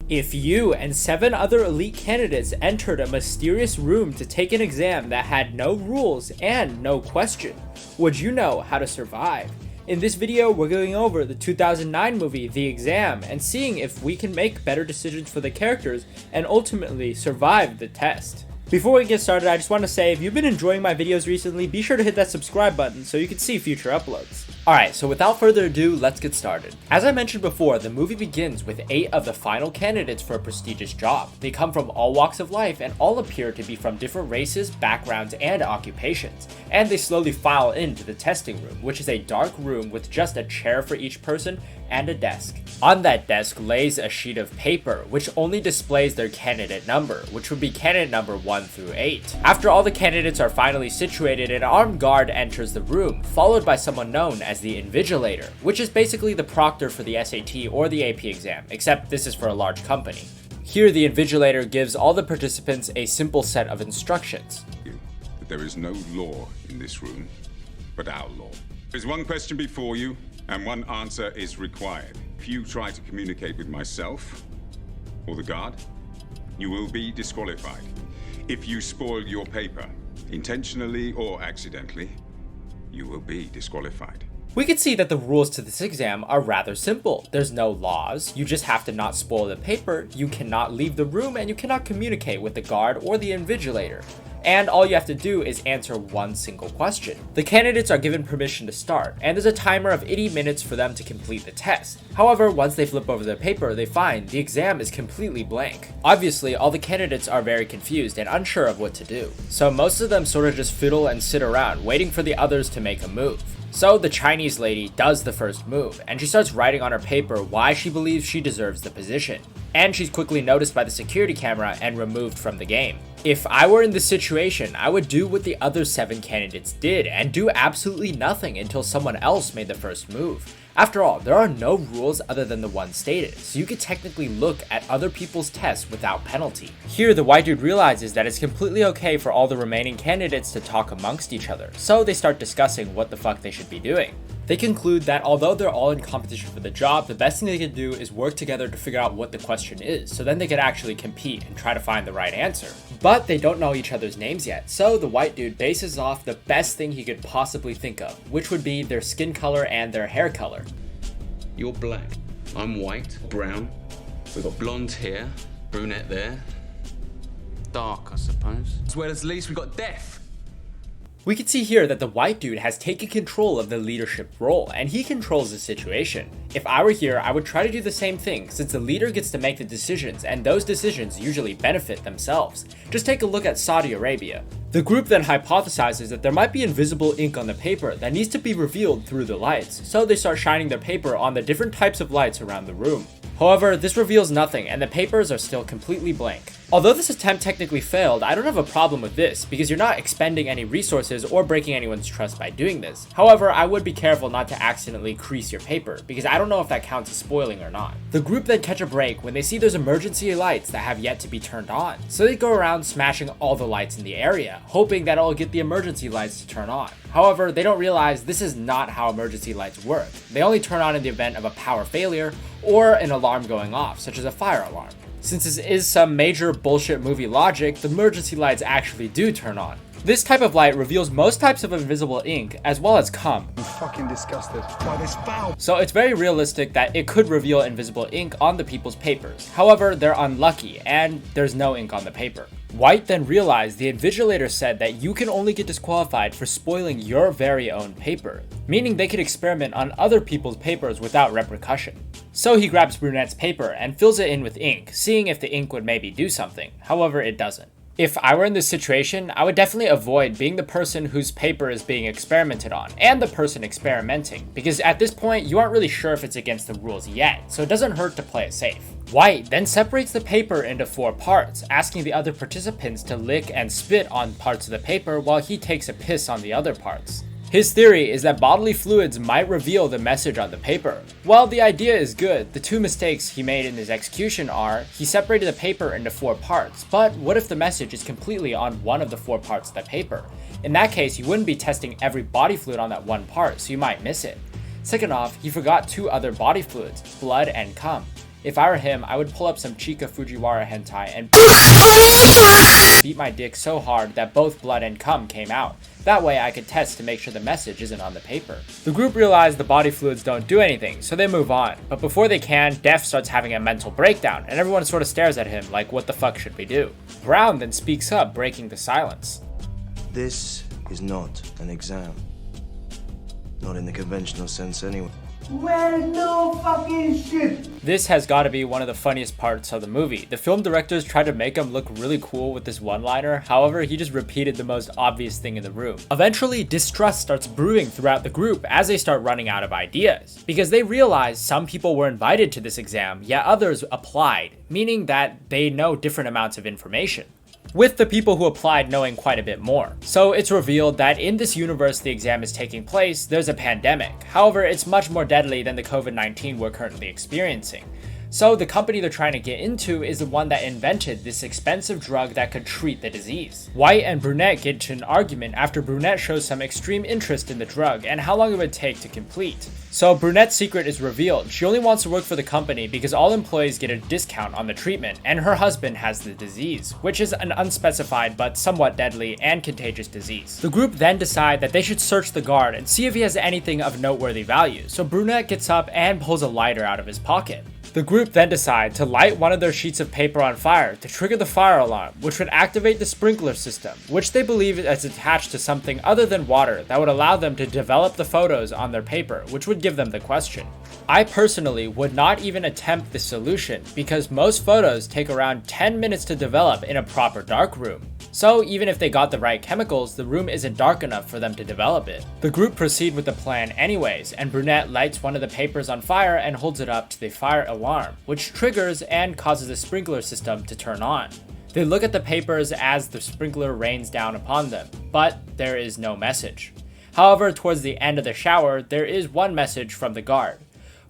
If you and 7 other elite candidates entered a mysterious room to take an exam that had no rules and no question, would you know how to survive? In this video, we're going over the 2009 movie The Exam and seeing if we can make better decisions for the characters and ultimately survive the test. Before we get started, I just want to say if you've been enjoying my videos recently, be sure to hit that subscribe button so you can see future uploads. Alright, so without further ado, let's get started. As I mentioned before, the movie begins with 8 of the final candidates for a prestigious job. They come from all walks of life and all appear to be from different races, backgrounds, and occupations. And they slowly file into the testing room, which is a dark room with just a chair for each person and a desk. On that desk lays a sheet of paper, which only displays their candidate number, which would be candidate number 1 through 8. After all the candidates are finally situated, an armed guard enters the room, followed by someone known as the invigilator, which is basically the proctor for the SAT or the AP exam, except this is for a large company. Here, the invigilator gives all the participants a simple set of instructions. There is no law in this room, but our law. There's one question before you, and one answer is required. If you try to communicate with myself or the guard, you will be disqualified. If you spoil your paper, intentionally or accidentally, you will be disqualified. We can see that the rules to this exam are rather simple. There's no laws, you just have to not spoil the paper, you cannot leave the room, and you cannot communicate with the guard or the invigilator. And all you have to do is answer one single question. The candidates are given permission to start, and there's a timer of 80 minutes for them to complete the test. However, once they flip over their paper, they find the exam is completely blank. Obviously, all the candidates are very confused and unsure of what to do. So most of them sort of just fiddle and sit around, waiting for the others to make a move. So the Chinese lady does the first move, and she starts writing on her paper why she believes she deserves the position. And she's quickly noticed by the security camera and removed from the game. If I were in this situation, I would do what the other 7 candidates did and do absolutely nothing until someone else made the first move. After all, there are no rules other than the one stated, so you could technically look at other people's tests without penalty. Here, the white dude realizes that it's completely okay for all the remaining candidates to talk amongst each other, so they start discussing what the fuck they should be doing. They conclude that although they're all in competition for the job, the best thing they could do is work together to figure out what the question is, so then they could actually compete and try to find the right answer. But they don't know each other's names yet, so the white dude bases off the best thing he could possibly think of, which would be their skin color and their hair color. You're black, I'm white, brown, we've got blonde hair, brunette there. Dark, I suppose. As well as least we've got death. We can see here that the white dude has taken control of the leadership role, and he controls the situation. If I were here, I would try to do the same thing, since the leader gets to make the decisions, and those decisions usually benefit themselves. Just take a look at Saudi Arabia. The group then hypothesizes that there might be invisible ink on the paper that needs to be revealed through the lights, so they start shining their paper on the different types of lights around the room. However, this reveals nothing, and the papers are still completely blank. Although this attempt technically failed, I don't have a problem with this, because you're not expending any resources or breaking anyone's trust by doing this. However, I would be careful not to accidentally crease your paper, because I don't know if that counts as spoiling or not. The group then catch a break when they see there's emergency lights that have yet to be turned on, so they go around smashing all the lights in the area, hoping that it'll get the emergency lights to turn on. However, they don't realize this is not how emergency lights work. They only turn on in the event of a power failure or an alarm going off, such as a fire alarm. Since this is some major bullshit movie logic, the emergency lights actually do turn on. This type of light reveals most types of invisible ink, as well as cum. I'm fucking disgusted by this foul. So it's very realistic that it could reveal invisible ink on the people's papers. However, they're unlucky, and there's no ink on the paper. White then realized the invigilator said that you can only get disqualified for spoiling your very own paper, meaning they could experiment on other people's papers without repercussion. So he grabs Brunette's paper and fills it in with ink, seeing if the ink would maybe do something. However, it doesn't. If I were in this situation, I would definitely avoid being the person whose paper is being experimented on, and the person experimenting, because at this point, you aren't really sure if it's against the rules yet, so it doesn't hurt to play it safe. White then separates the paper into 4 parts, asking the other participants to lick and spit on parts of the paper while he takes a piss on the other parts. His theory is that bodily fluids might reveal the message on the paper. While the idea is good, the 2 mistakes he made in his execution are, he separated the paper into 4 parts, but what if the message is completely on one of the 4 parts of the paper? In that case, you wouldn't be testing every body fluid on that one part, so you might miss it. Second off, he forgot 2 other body fluids, blood and cum. If I were him, I would pull up some Chika Fujiwara hentai and beat my dick so hard that both blood and cum came out. That way I could test to make sure the message isn't on the paper. The group realized the body fluids don't do anything, so they move on. But before they can, Def starts having a mental breakdown, and everyone sort of stares at him like, what the fuck should we do? Brown then speaks up, breaking the silence. This is not an exam. Not in the conventional sense anyway. Well, no fucking shit. This has got to be one of the funniest parts of the movie. The film directors tried to make him look really cool with this one-liner, however, he just repeated the most obvious thing in the room. Eventually, distrust starts brewing throughout the group as they start running out of ideas, because they realize some people were invited to this exam, yet others applied, meaning that they know different amounts of information, with the people who applied knowing quite a bit more. So it's revealed that in this universe the exam is taking place, there's a pandemic. However, it's much more deadly than the COVID-19 we're currently experiencing. So the company they're trying to get into is the one that invented this expensive drug that could treat the disease. White and Brunette get into an argument after Brunette shows some extreme interest in the drug and how long it would take to complete. So Brunette's secret is revealed. She only wants to work for the company because all employees get a discount on the treatment, and her husband has the disease, which is an unspecified but somewhat deadly and contagious disease. The group then decide that they should search the guard and see if he has anything of noteworthy value, so Brunette gets up and pulls a lighter out of his pocket. The group then decide to light one of their sheets of paper on fire to trigger the fire alarm, which would activate the sprinkler system, which they believe is attached to something other than water that would allow them to develop the photos on their paper, which would give them the question. I personally would not even attempt this solution because most photos take around 10 minutes to develop in a proper dark room. So even if they got the right chemicals, the room isn't dark enough for them to develop it. The group proceed with the plan anyways, and Brunette lights one of the papers on fire and holds it up to the fire alarm, which triggers and causes the sprinkler system to turn on. They look at the papers as the sprinkler rains down upon them, but there is no message. However, towards the end of the shower, there is one message from the guard.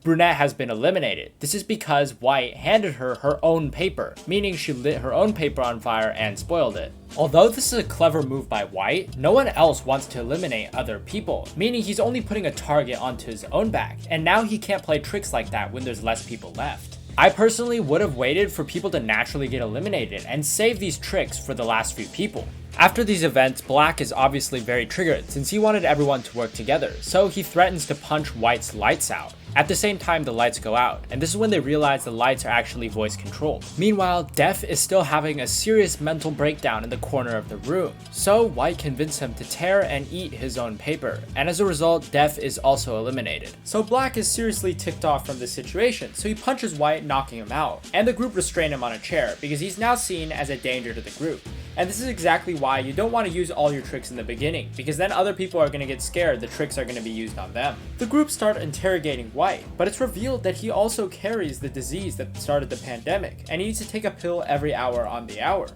Brunette has been eliminated. This is because White handed her her own paper, meaning she lit her own paper on fire and spoiled it. Although this is a clever move by White, no one else wants to eliminate other people, meaning he's only putting a target onto his own back, and now he can't play tricks like that when there's less people left. I personally would have waited for people to naturally get eliminated and save these tricks for the last few people. After these events, Black is obviously very triggered since he wanted everyone to work together, so he threatens to punch White's lights out. At the same time, the lights go out, and this is when they realize the lights are actually voice controlled. Meanwhile, Def is still having a serious mental breakdown in the corner of the room, so White convinces him to tear and eat his own paper, and as a result, Def is also eliminated. So Black is seriously ticked off from this situation, so he punches White, knocking him out, and the group restrain him on a chair because he's now seen as a danger to the group. And this is exactly why you don't want to use all your tricks in the beginning, because then other people are going to get scared the tricks are going to be used on them. The group start interrogating White, but it's revealed that he also carries the disease that started the pandemic, and he needs to take a pill every hour on the hour.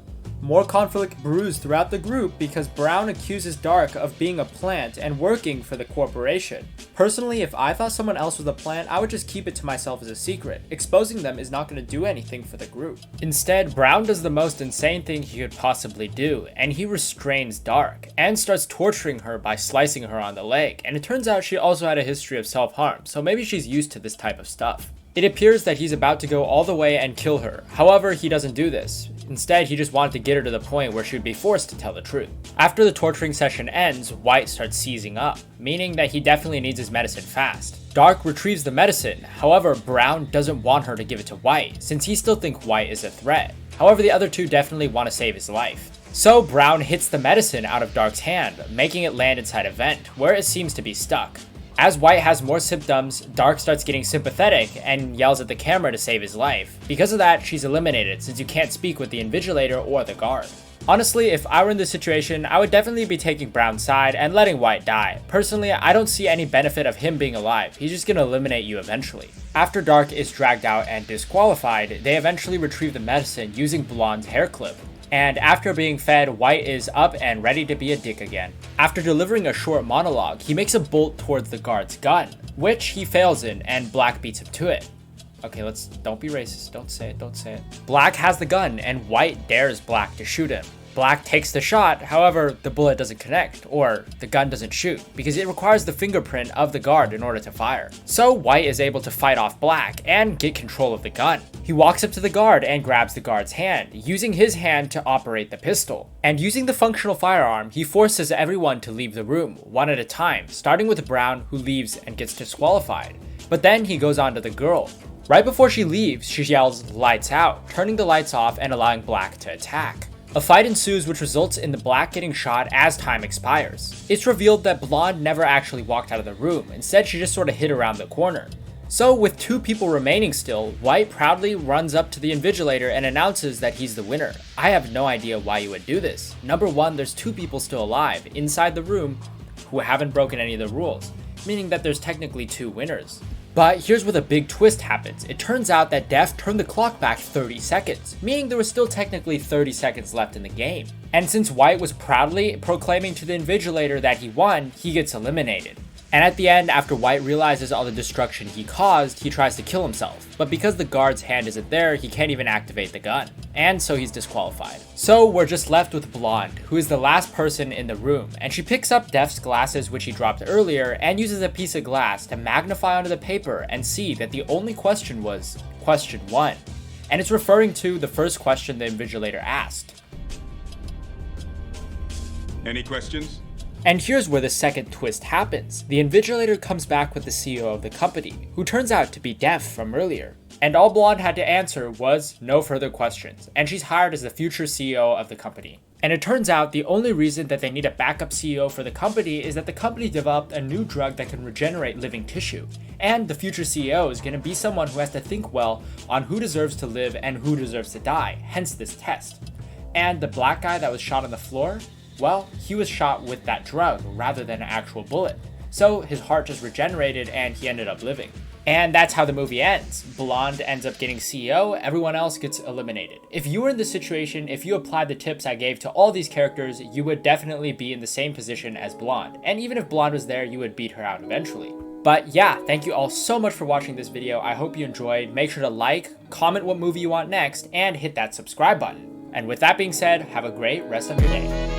More conflict brews throughout the group because Brown accuses Dark of being a plant and working for the corporation. Personally, if I thought someone else was a plant, I would just keep it to myself as a secret. Exposing them is not going to do anything for the group. Instead, Brown does the most insane thing he could possibly do, and he restrains Dark, and starts torturing her by slicing her on the leg, and it turns out she also had a history of self-harm, so maybe she's used to this type of stuff. It appears that he's about to go all the way and kill her. However, he doesn't do this. Instead, he just wanted to get her to the point where she would be forced to tell the truth. After the torturing session ends, White starts seizing up, meaning that he definitely needs his medicine fast. Dark retrieves the medicine, however, Brown doesn't want her to give it to White, since he still thinks White is a threat. However, the other two definitely want to save his life. So Brown hits the medicine out of Dark's hand, making it land inside a vent, where it seems to be stuck. As White has more symptoms, Dark starts getting sympathetic and yells at the camera to save his life. Because of that, she's eliminated since you can't speak with the Invigilator or the guard. Honestly, if I were in this situation, I would definitely be taking Brown's side and letting White die. Personally, I don't see any benefit of him being alive. He's just gonna eliminate you eventually. After Dark is dragged out and disqualified, they eventually retrieve the medicine using Blonde's hair clip. And after being fed, White is up and ready to be a dick again. After delivering a short monologue, he makes a bolt towards the guard's gun, which he fails in, and Black beats him to it. Okay, don't be racist, don't say it. Black has the gun, and White dares Black to shoot him. Black takes the shot, however, the bullet doesn't connect, or the gun doesn't shoot, because it requires the fingerprint of the guard in order to fire. So White is able to fight off Black and get control of the gun. He walks up to the guard and grabs the guard's hand, using his hand to operate the pistol. And using the functional firearm, he forces everyone to leave the room, one at a time, starting with Brown, who leaves and gets disqualified. But then he goes on to the girl. Right before she leaves, she yells, "Lights out," turning the lights off and allowing Black to attack. A fight ensues, which results in the Black getting shot as time expires. It's revealed that Blonde never actually walked out of the room, instead she just sort of hid around the corner. So with 2 people remaining still, White proudly runs up to the Invigilator and announces that he's the winner. I have no idea why you would do this. Number 1, there's 2 people still alive inside the room who haven't broken any of the rules, meaning that there's technically 2 winners. But here's where the big twist happens. It turns out that Def turned the clock back 30 seconds, meaning there was still technically 30 seconds left in the game. And since White was proudly proclaiming to the Invigilator that he won, he gets eliminated. And at the end, after White realizes all the destruction he caused, he tries to kill himself. But because the guard's hand isn't there, he can't even activate the gun. And so he's disqualified. So we're just left with Blonde, who is the last person in the room. And she picks up Def's glasses, which he dropped earlier, and uses a piece of glass to magnify onto the paper and see that the only question was question 1. And it's referring to the first question the Invigilator asked. Any questions? And here's where the second twist happens. The Invigilator comes back with the CEO of the company, who turns out to be Def from earlier. And all Blonde had to answer was no further questions, and she's hired as the future CEO of the company. And it turns out the only reason that they need a backup CEO for the company is that the company developed a new drug that can regenerate living tissue. And the future CEO is going to be someone who has to think well on who deserves to live and who deserves to die, hence this test. And the Black guy that was shot on the floor? Well, he was shot with that drug rather than an actual bullet. So his heart just regenerated and he ended up living. And that's how the movie ends. Blonde ends up getting CEO, everyone else gets eliminated. If you were in this situation, if you applied the tips I gave to all these characters, you would definitely be in the same position as Blonde. And even if Blonde was there, you would beat her out eventually. But yeah, thank you all so much for watching this video. I hope you enjoyed. Make sure to like, comment what movie you want next, and hit that subscribe button. And with that being said, have a great rest of your day.